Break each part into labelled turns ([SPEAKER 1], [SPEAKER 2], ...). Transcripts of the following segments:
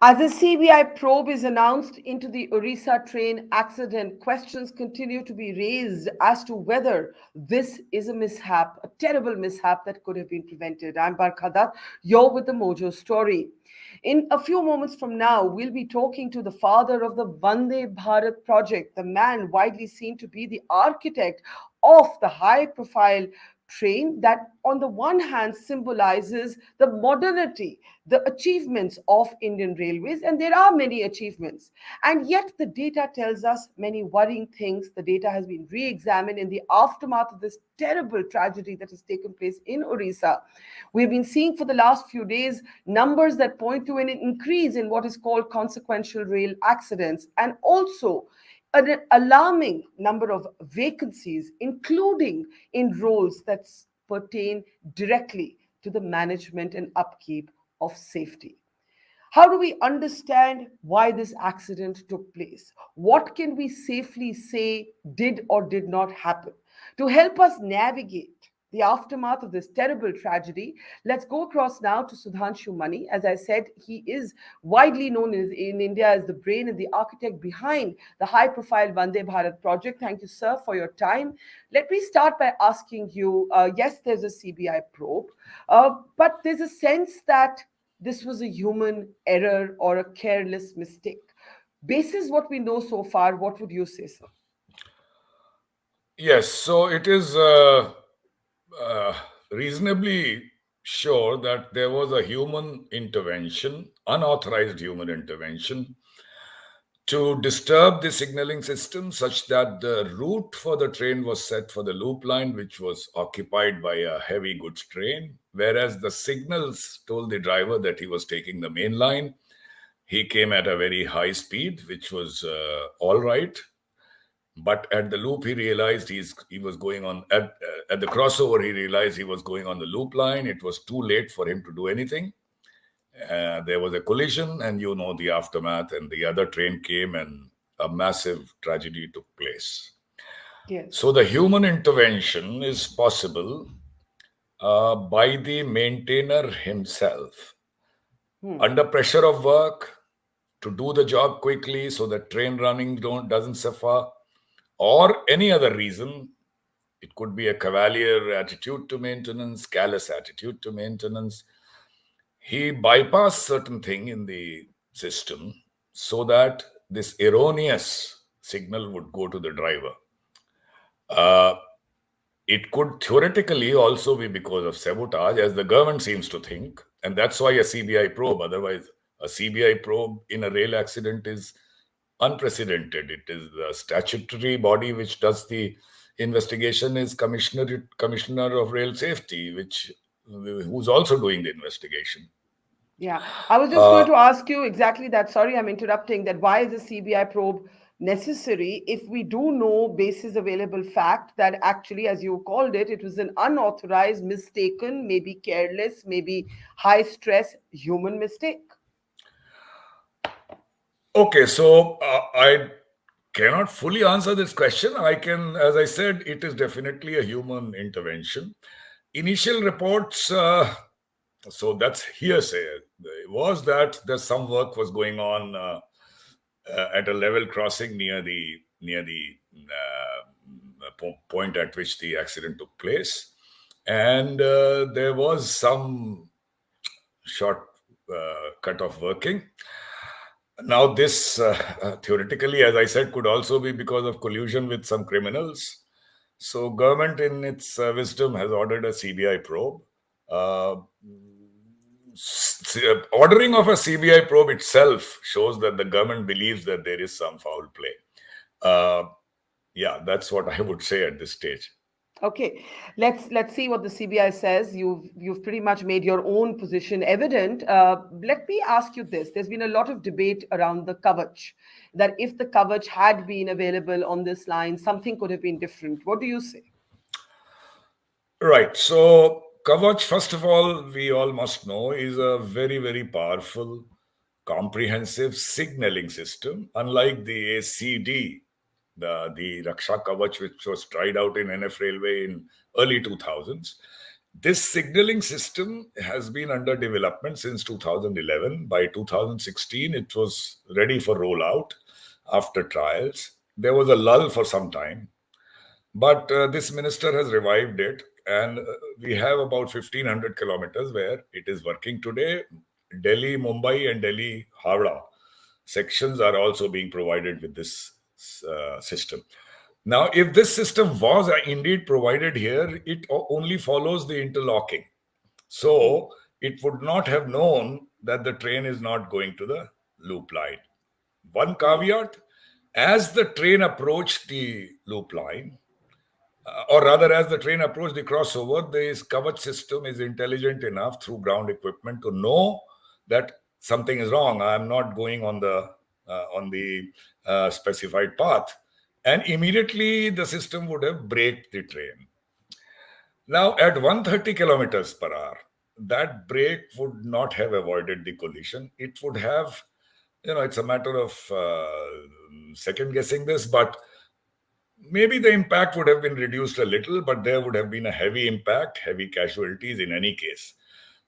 [SPEAKER 1] As a CBI probe is announced into the Odisha train accident, questions continue to be raised as to whether this is a mishap, a terrible mishap that could have been prevented. I'm Barkha Dutt, you're with the Mojo story. In a few moments from now, we'll be talking to the father of the Vande Bharat project, the man widely seen to be the architect of the high profile train that, on the one hand, symbolizes the modernity, the achievements of Indian Railways, and there are many achievements. And yet, the data tells us many worrying things. The data has been re examined in the aftermath of this terrible tragedy that has taken place in Odisha. We've been seeing for the last few days numbers that point to an increase in what is called consequential rail accidents, and also an alarming number of vacancies, including in roles that pertain directly to the management and upkeep of safety. How do we understand why this accident took place? What can we safely say did or did not happen? To help us navigate the aftermath of this terrible tragedy, let's go across now to Sudhanshu Mani. As I said, he is widely known in India as the brain and the architect behind the high profile Vande Bharat project. Thank you, sir, for your time. Let me start by asking you yes, there's a CBI probe, but there's a sense that this was a human error or a careless mistake. Basis what we know so far, what would you say, sir?
[SPEAKER 2] Yes, so it is uh, reasonably sure that there was a human intervention, unauthorized human intervention, to disturb the signaling system such that the route for the train was set for the loop line, which was occupied by a heavy goods train, whereas the signals told the driver that he was taking the main line. He came at a very high speed, which was all right. But at the loop, he realized he was going on at the crossover. He realized he was going on the loop line. It was too late for him to do anything. There was a collision, and you know the aftermath. And the other train came, and a massive tragedy took place.
[SPEAKER 1] Yes.
[SPEAKER 2] So the human intervention is possible by the maintainer himself
[SPEAKER 1] Hmm.
[SPEAKER 2] under pressure of work to do the job quickly so that train running don't doesn't suffer, or any other reason. It could be a cavalier attitude to maintenance, callous attitude to maintenance. He bypassed certain thing in the system so that this erroneous signal would go to the driver. Uh, it could theoretically also be because of sabotage, as the government seems to think, and that's why a CBI probe. Otherwise, a CBI probe in a rail accident is unprecedented. It is the statutory body which does the investigation is commissioner of rail safety, which who's also doing the investigation.
[SPEAKER 1] Yeah, I was just going
[SPEAKER 2] Uh,
[SPEAKER 1] to ask you exactly that. Sorry, I'm interrupting. That why is a CBI probe necessary if we do know, basis available fact, that actually, as you called it, it was an unauthorized, mistaken, maybe careless, maybe high stress human mistake.
[SPEAKER 2] okay, so I cannot fully answer this question. I can, as I said, it is definitely a human intervention. Initial reports, so that's hearsay, was that there's some work was going on at a level crossing near the point at which the accident took place, and there was some short cut of working. Now, this theoretically, as I said, could also be because of collusion with some criminals. So, government, in its wisdom, has ordered a CBI probe. Uh, Ordering of a CBI probe itself shows that the government believes that there is some foul play. Uh, yeah, that's what I would say at this stage.
[SPEAKER 1] Okay, let's see what the CBI says. You've pretty much made your own position evident. Let me ask you this: there's been a lot of debate around the Kavach, that if the Kavach had been available on this line, something could have been different. What do you say?
[SPEAKER 2] Right. So, Kavach, first of all, we all must know, is a very, very powerful, comprehensive signaling system, unlike the ACD, the Raksha Kavach, which was tried out in NF Railway in early 2000s. This signaling system has been under development since 2011. By 2016, it was ready for rollout after trials. There was a lull for some time, but this minister has revived it, and we have about 1,500 kilometers where it is working today. Delhi, Mumbai, and Delhi, Howrah sections are also being provided with this system. Now, if this system was indeed provided here, it only follows the interlocking.
[SPEAKER 1] Hmm.
[SPEAKER 2] So it would not have known that the train is not going to the loop line. One
[SPEAKER 1] Right.
[SPEAKER 2] caveat, as the train approached the loop line, or rather, as the train approached the crossover, this Kavach system is intelligent enough through ground equipment to know that something is wrong. I am not going on the specified path, and immediately the system would have braked the train. Now, at 130 kilometers per hour, that brake would not have avoided the collision. It would have, it's a matter of second guessing this, but maybe the impact would have been reduced a little, but there would have been a heavy impact, heavy casualties in any case.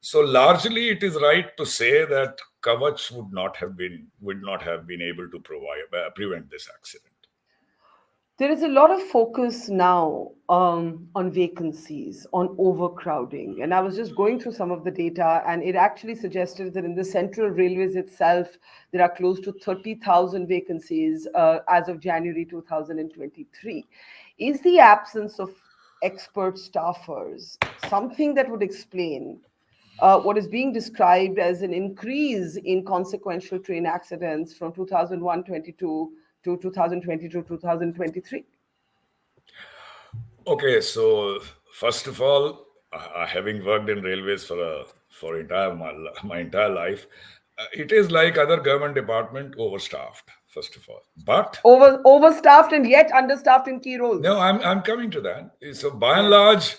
[SPEAKER 2] So largely, it is right to say that Kavach would not have been able to prevent this accident.
[SPEAKER 1] There is a lot of focus now on vacancies, on overcrowding. And I was just going through some of the data, and it actually suggested that in the Central Railways itself, there are close to 30,000 vacancies as of January 2023. Is the absence of expert staffers something that would explain what is being described as an increase in consequential train accidents from 2022 to 2022 2023?
[SPEAKER 2] Okay, so first of all, having worked in railways for my entire life, it is like other government department overstaffed. First of all, but
[SPEAKER 1] Overstaffed and yet understaffed in key
[SPEAKER 2] no,
[SPEAKER 1] roles.
[SPEAKER 2] I'm coming to that. So by and
[SPEAKER 1] Yeah.
[SPEAKER 2] large,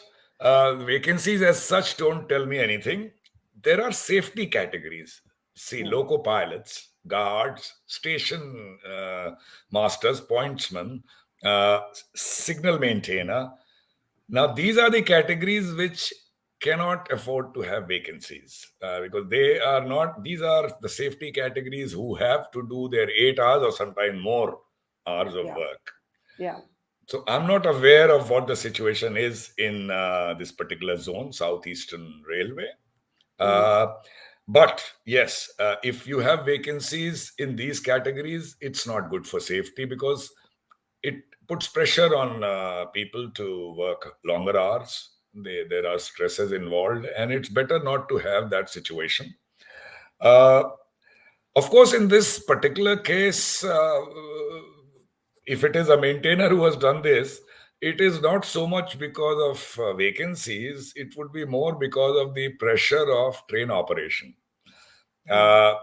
[SPEAKER 2] vacancies as such don't tell me anything. There are safety categories. See,
[SPEAKER 1] Hmm.
[SPEAKER 2] loco pilots, guards, station masters, pointsmen, uh, signal maintainer. Now, these are the categories which cannot afford to have vacancies because they are not. These are the safety categories who have to do their 8 hours or sometimes more hours of
[SPEAKER 1] Yeah.
[SPEAKER 2] work.
[SPEAKER 1] Yeah.
[SPEAKER 2] So I'm not aware of what the situation is in this particular zone, Southeastern Railway.
[SPEAKER 1] Hmm.
[SPEAKER 2] Uh, but yes, if you have vacancies in these categories, it's not good for safety because it puts pressure on people to work longer hours. There are stresses involved, and it's better not to have that situation. Uh, of course, in this particular case, if it is a maintainer who has done this, it is not so much because of vacancies, it would be more because of the pressure of train operation.
[SPEAKER 1] Hmm.
[SPEAKER 2] Uh,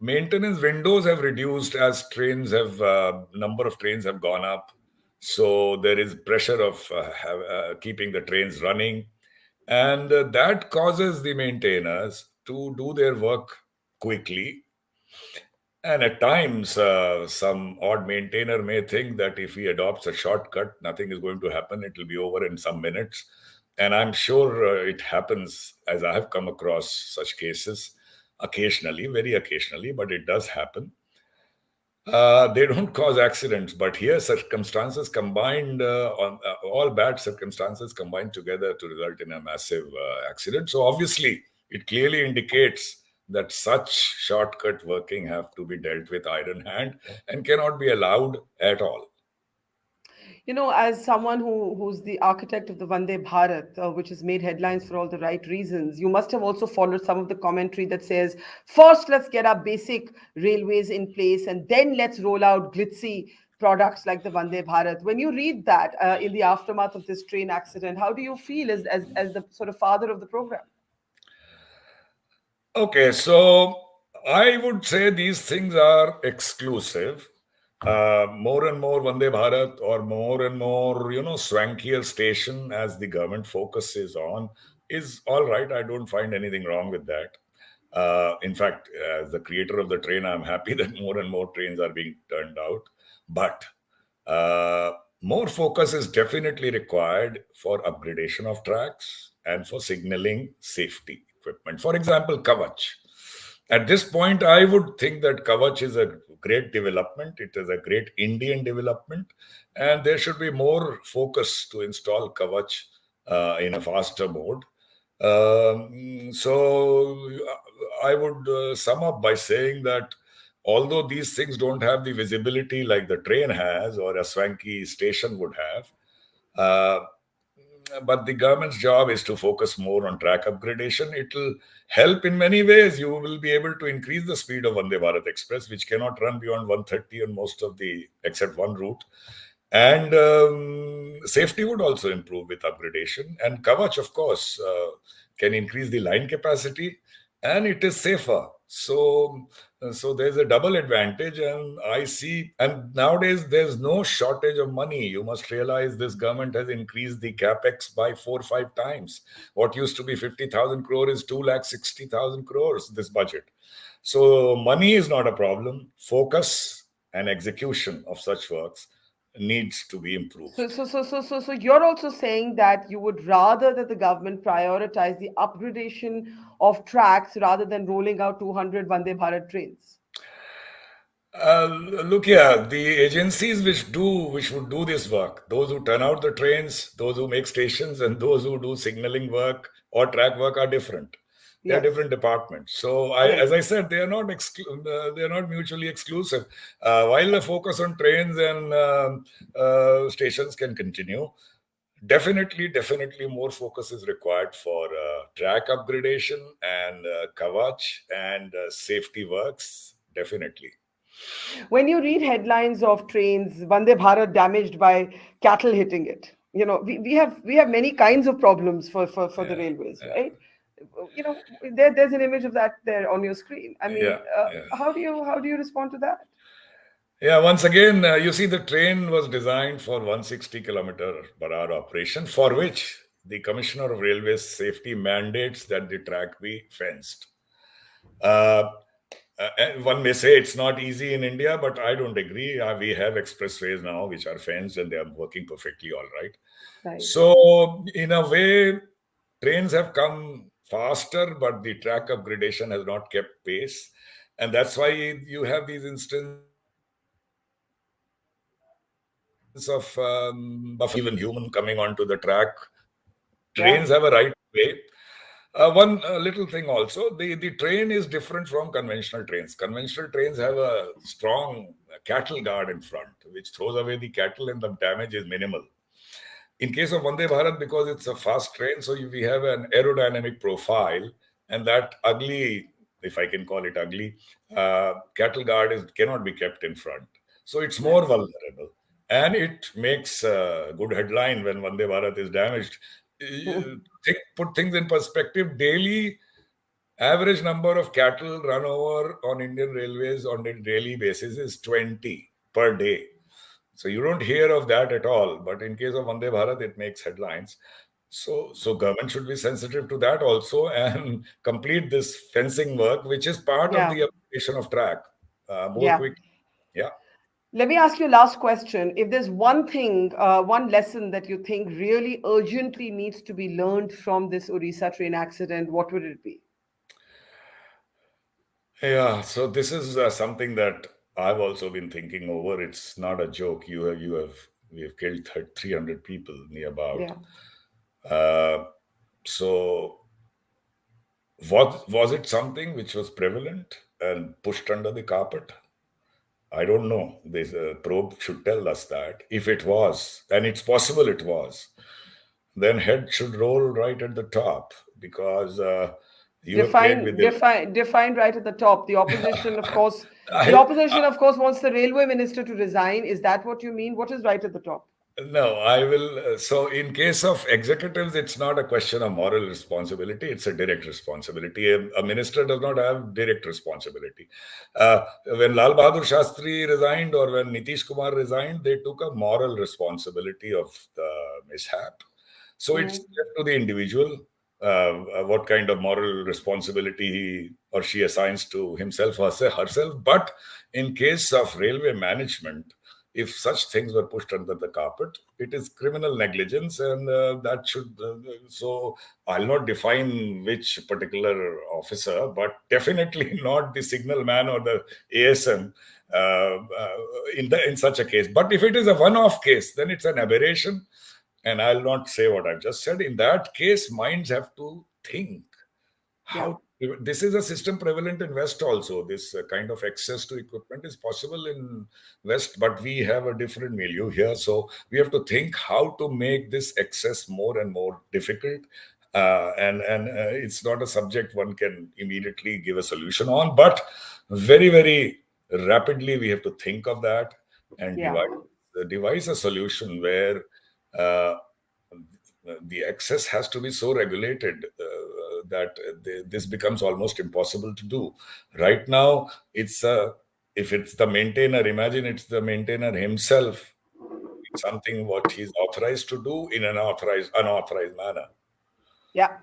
[SPEAKER 2] Maintenance windows have reduced as number of trains have gone up. So there is pressure of keeping the trains running. And that causes the maintainers to do their work quickly, and at times, some odd maintainer may think that if he adopts a shortcut, nothing is going to happen. It will be over in some minutes. And I'm sure it happens, as I have come across such cases occasionally, very occasionally, but it does happen. They don't cause accidents, but here circumstances combined, all bad circumstances combined together to result in a massive accident. So obviously, it clearly indicates that such shortcut working have to be dealt with iron hand and cannot be allowed at all.
[SPEAKER 1] As someone who's the architect of the Vande Bharat, which has made headlines for all the right reasons, you must have also followed some of the commentary that says, first, let's get our basic railways in place, and then let's roll out glitzy products like the Vande Bharat. When you read that in the aftermath of this train accident, how do you feel as the sort of father of the program?
[SPEAKER 2] Okay, so I would say these things are exclusive. More and more Vande Bharat or more and more, swankier station as the government focuses on is all right. I don't find anything wrong with that. In fact, as the creator of the train, I'm happy that more and more trains are being turned out. But uh, more focus is definitely required for upgradation of tracks, and for signaling safety equipment. For example, Kavach. At this point, I would think that Kavach is a great development. It is a great Indian development, and there should be more focus to install Kavach in a faster mode. So I would sum up by saying that although these things don't have the visibility like the train has or a swanky station would have, uh, but the government's job is to focus more on track upgradation. It will help in many ways. You will be able to increase the speed of Vande Bharat Express, which cannot run beyond 130 on most of the, except one route. And safety would also improve with upgradation. And Kavach, of course, can increase the line capacity, and it is safer. So there's a double advantage, and I see. And nowadays, there's no shortage of money. You must realize this government has increased the capex by 4 or 5 times. What used to be 50,000 crore is 2,60,000 crores this budget. So money is not a problem. Focus and execution of such works needs to be
[SPEAKER 1] So,
[SPEAKER 2] improved.
[SPEAKER 1] so you're also saying that you would rather that the government prioritize the upgradation of tracks rather than rolling out 200 Vande Bharat trains.
[SPEAKER 2] Uh, Look here, the agencies which would do this work, those who turn out the trains, those who make stations, and those who do signaling work or track work are different. They are
[SPEAKER 1] Yes,
[SPEAKER 2] different departments. So,
[SPEAKER 1] yes.
[SPEAKER 2] as I said, they are not mutually exclusive. While the focus on trains and stations can continue, definitely more focus is required for track upgradation and Kavach and safety works. Definitely.
[SPEAKER 1] When you read headlines of trains, Vande Bharat damaged by cattle hitting it, we have many kinds of problems for the
[SPEAKER 2] Yeah,
[SPEAKER 1] railways,
[SPEAKER 2] yeah,
[SPEAKER 1] right? There's an image of that there on your screen. I
[SPEAKER 2] yeah,
[SPEAKER 1] mean,
[SPEAKER 2] yeah.
[SPEAKER 1] how do you respond to that?
[SPEAKER 2] Yeah, once again, you see, the train was designed for 160 kilometer per hour operation, for which the Commissioner of Railways Safety mandates that the track be fenced. Uh, One may say it's not easy in India, but I don't agree. We have expressways now which are fenced and they are working perfectly all right.
[SPEAKER 1] Right.
[SPEAKER 2] So, in a way, trains have come faster, but the track upgradation has not kept pace. And that's why you have these instances of buffeting even human coming onto the track. Trains have
[SPEAKER 1] Yeah.
[SPEAKER 2] a right way. One little thing also, the train is different from conventional trains. Conventional trains have a strong cattle guard in front, which throws away the cattle and the damage is minimal. In case of Vande Bharat, because it's a fast train, so we have an aerodynamic profile, and that ugly, if I can call it ugly, cattle guard cannot be kept in front. So it's more
[SPEAKER 1] Yes.
[SPEAKER 2] vulnerable. And it makes a good headline when Vande Bharat is damaged. Put things in perspective, daily average number of cattle run over on Indian railways on a daily basis is 20 per day. So you don't hear of that at all. But in case of Vande Bharat, it makes headlines. So government should be sensitive to that also and complete this fencing work, which is part of
[SPEAKER 1] Yeah.
[SPEAKER 2] the application of track more
[SPEAKER 1] Yeah.
[SPEAKER 2] quick. Yeah.
[SPEAKER 1] Let me ask you a last question. If there's one thing, one lesson that you think really urgently needs to be learned from this Odisha train accident, what would it be?
[SPEAKER 2] Yeah. So this is something that I've also been thinking over. It's not a joke. We have killed 300 people near about.
[SPEAKER 1] Yeah.
[SPEAKER 2] Uh, so was it something which was prevalent and pushed under the carpet? I don't know. This probe should tell us that. If it was, and it's possible it was, then head should roll right at the top because you have played with the.
[SPEAKER 1] Define right at the top. The
[SPEAKER 2] I,
[SPEAKER 1] opposition, of course, wants the railway minister to resign. Is that what you mean? What is right at the top?
[SPEAKER 2] No, I will. So, in case of executives, it's not a question of moral responsibility, it's a direct responsibility. A minister does not have direct responsibility. When Lal Bahadur Shastri resigned or when Nitish Kumar resigned, they took a moral responsibility of the mishap. So, it's
[SPEAKER 1] Mm.
[SPEAKER 2] left to the individual what kind of moral responsibility he or she assigns to himself or herself. But in case of railway management, if such things were pushed under the carpet, it is criminal negligence, and that should. So I'll not define which particular officer, but definitely not the signal man or the ASM in such a case. But if it is a one-off case, then it's an aberration, and I'll not say what I've just said. In that case, minds have to think. How this is a system prevalent in West also. This kind of access to equipment is possible in West, but we have a different milieu here. So we have to think how to make this access more and more difficult. And it's not a subject one can immediately give a solution on, but very, very rapidly we have to think of that and devise a solution where the access has to be so regulated that this becomes almost impossible to do. Right now, if it's the maintainer, imagine it's the maintainer himself, something what he's authorized to do in an unauthorized manner.
[SPEAKER 1] Yeah,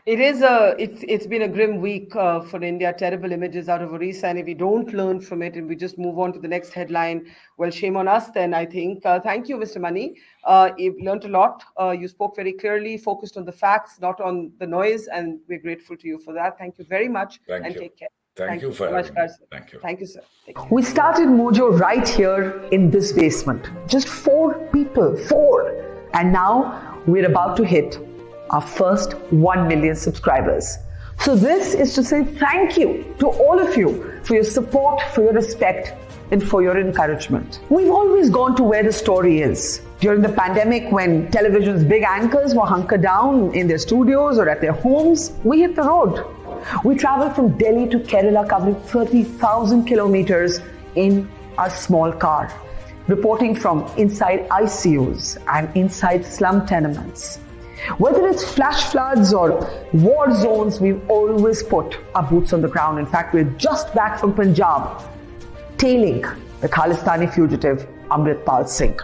[SPEAKER 1] it's been a grim week for India. Terrible images out of Odisha, and if we don't learn from it and we just move on to the next headline, well, shame on us then, I think. Thank you, Mr. Mani. You've learned a lot. You spoke very clearly, focused on the facts, not on the noise, and we're grateful to you for that. Thank you very much.
[SPEAKER 2] Thank you.
[SPEAKER 1] Take care.
[SPEAKER 2] Thank you for having me. Thank you.
[SPEAKER 1] Thank you, sir.
[SPEAKER 3] We started Mojo right here in this basement. Just 4 people. And now we're about to hit our first 1 million subscribers. So this is to say thank you to all of you for your support, for your respect, and for your encouragement. We've always gone to where the story is. During the pandemic, when television's big anchors were hunkered down in their studios or at their homes, we hit the road. We traveled from Delhi to Kerala, covering 30,000 kilometers in a small car, reporting from inside ICUs and inside slum tenements. Whether it's flash floods or war zones, we've always put our boots on the ground. In fact, we're just back from Punjab, tailing the Khalistani fugitive Amritpal Singh.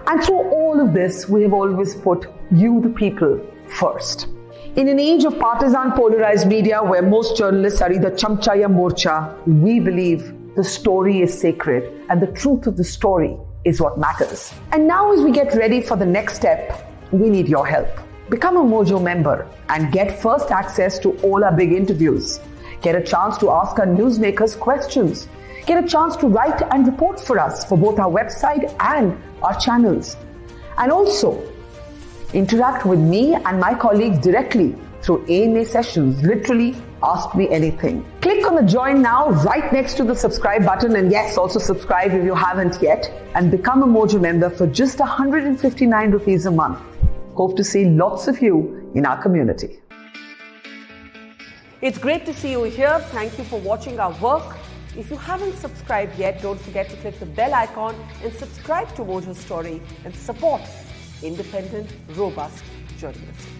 [SPEAKER 3] And through all of this, we have always put you, the people, first. In an age of partisan polarized media where most journalists are either chamcha ya morcha, we believe the story is sacred and the truth of the story is what matters. And now as we get ready for the next step, we need your help. Become a Mojo member and get first access to all our big interviews. Get a chance to ask our newsmakers questions. Get a chance to write and report for us for both our website and our channels. And also, interact with me and my colleagues directly through AMA sessions. Literally, ask me anything. Click on the join now right next to the subscribe button, and yes, also subscribe if you haven't yet, and become a Mojo member for just 159 rupees a month. Hope to see lots of you in our community.
[SPEAKER 1] It's great to see you here. Thank you for watching our work. If you haven't subscribed yet, don't forget to click the bell icon and subscribe to Mojo Story and support independent, robust journalism.